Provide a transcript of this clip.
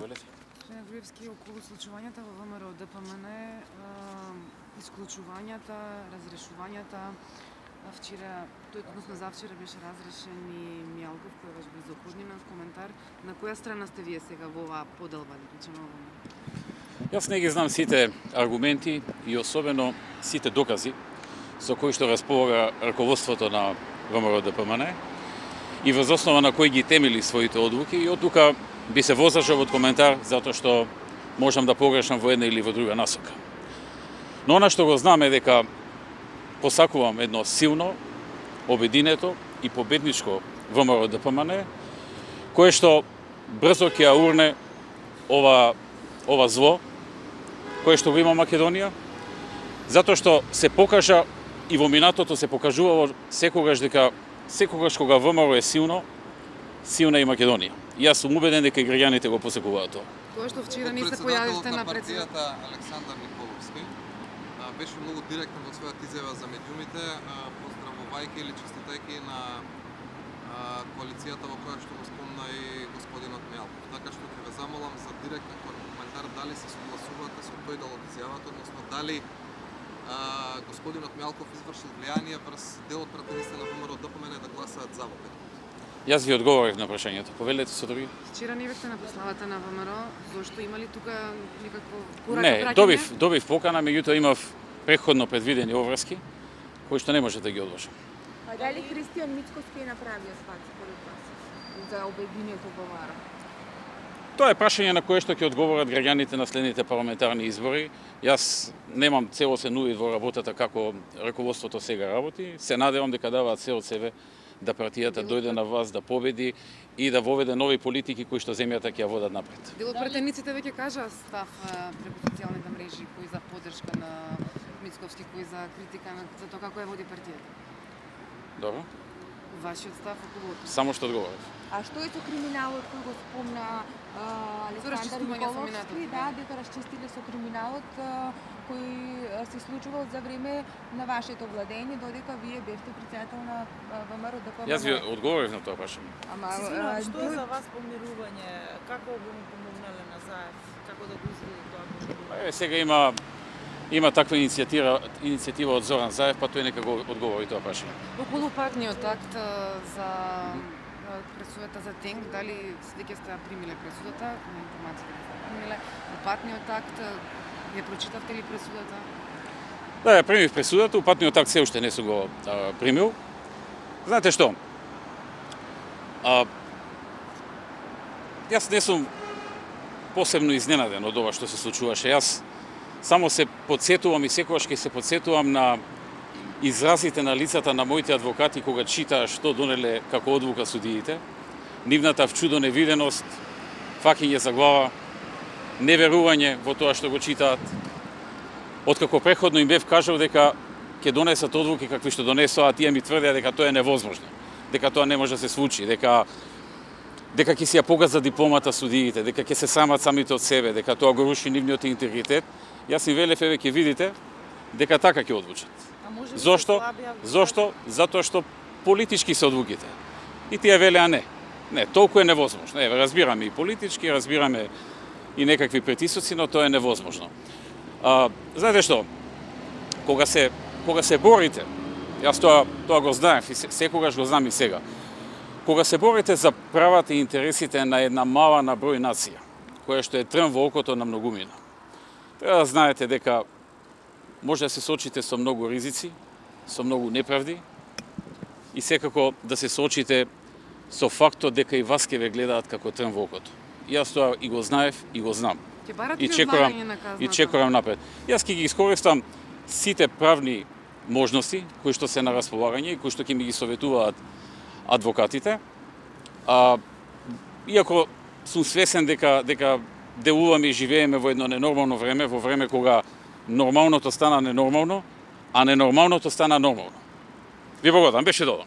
повелете. Господин Груевски, околу случувањата во ВМРО ДПМН, исклучувањата, разрешувањата, вчера, односно завчера беше разрешен и Мјалков, кој е ваш близокоднинен коментар. На која страна сте вие сега во оваа поделба, да речеме во ВМРО? Јас не ги знам сите аргументи и особено сите докази со кои што располага раководството на ВМРО ДПМН и врз основа на кои ги темели своите одлуки, и од тука би се возажал од коментар затоа што можам да погрешам во една или во друга насока. Но она што го знам е дека посакувам едно силно, обединето и победничко ВМРО ДПМН, кое што брзо ќе урне ова зло кое што го има Македонија, затоа што се покажа и во минатото се покажувало секогаш кога ВМРО е силно, силна и Македонија. И јас сум убеден дека и граѓаните го посекуваат тоа. Тоа што вчера не се појавивте на партијата Александар Николовски беше многу директен во својата изјава за медиумите, поздравувајќи или честитајќи на коалицијата во која што го спомна и господинот Мјалков. Така што ќе ве замолам за директен коментар дали се согласувате со тој дел од изјавата, односно дали господинот Мјалков извршил влијание врз дел од пратениците на ВМРО ДПМН да гласаат за во петок. Јас ви одговорив на прашањето. Повелете се други. Вчера не бевте на прославата на ВМРО, зошто има ли тука некакво порака Не, праќање? добив покана, меѓутоа имав претходно предвидени обврски кои што не може да ги одложам. А дали Христијан Мицкоски е направио сват според вас за обединението во ВМРО? Тоа е прашање на кое што ќе одговорат граѓаните на следните парламентарни избори. Јас немам целосен увид во работата како раководството сега работи. Се надевам дека даваат се од себе да партијата дојде на власт, да победи и да воведе нови политики кои што земјата ќе ја водат напред. Дел од пратениците веќе кажа став преку социјалните мрежи, кои за поддршка на Мицковски, кои за критика за тоа како ја води партијата. Добро? Вашиот став околу тоа? Само што одговорив. А што е со криминалот кој го спомна Александар расчистување со Николовски, минатото. да, дека расчистиле со криминалот кој се случувал за време на вашето владење, додека вие бевте председател на ВМРО ДПМН. Јас ви одговорив на тоа прашање. Ама Што е за вас помирување? Како би му помогнале на Заев? Како да го изведе тоа помирување? Еве сега има таква иницијатива од Зоран Заев, па тој нека го одговори тоа прашање. Околу патниот акт за пресудата за Тенк, дали веќе сте ја примиле пресудата, на информацијата да сте примиле, патниот акт, ја прочитавте ли пресудата? Да, ја примив пресудата, патниот акт се уште не сум го примил. Знаете што? Јас не сум посебно изненаден од ова што се случуваше. Јас само се подсетувам и секогаш ќе се подсетувам на изразите на лицата на моите адвокати кога читаа што донеле како одлука судиите. Нивната вчудо невиденост, фаќање за глава, неверување во тоа што го читаат. Откако преходно им бев кажал дека ќе донесат одлуки какви што донесоа, тие ми тврдеа дека тоа е невозможно, дека тоа не може да се случи, дека ќе си ја погазат дипломата судиите, дека ќе се срамат самите од себе, дека тоа го руши нивниот интегритет. Јас им велев, еве ќе видите дека така ќе одлучат. Зошто? Затоа што политички се одлуките. И тие велеа не. Не, толку е невозможно. Еве, разбираме и политички, разбираме и некакви притисоци, но тоа е невозможно. Знаете што? Кога се борите, јас тоа го знаев и секогаш го знам и сега. Кога се борите за правата и интересите на една мала на број нација, која што е трн во окото на многумина, треба да знаете дека може да се соочите со многу ризици, со многу неправди и секако да се соочите со фактот дека и вас ќе ве гледаат како трн во окото. Јас тоа и го знаев и го знам. Ќе барате И ли чекорам, одлагање на казната? и чекорам напред. Јас ќе ги искористам сите правни можности кои што се на располагање и кои што ќе ми ги советуваат адвокатите. Иако сум свесен дека делуваме и живееме во едно ненормално време, во време кога нормалното стана ненормално, а ненормалното стана нормално. Ви благодарам, беше добро.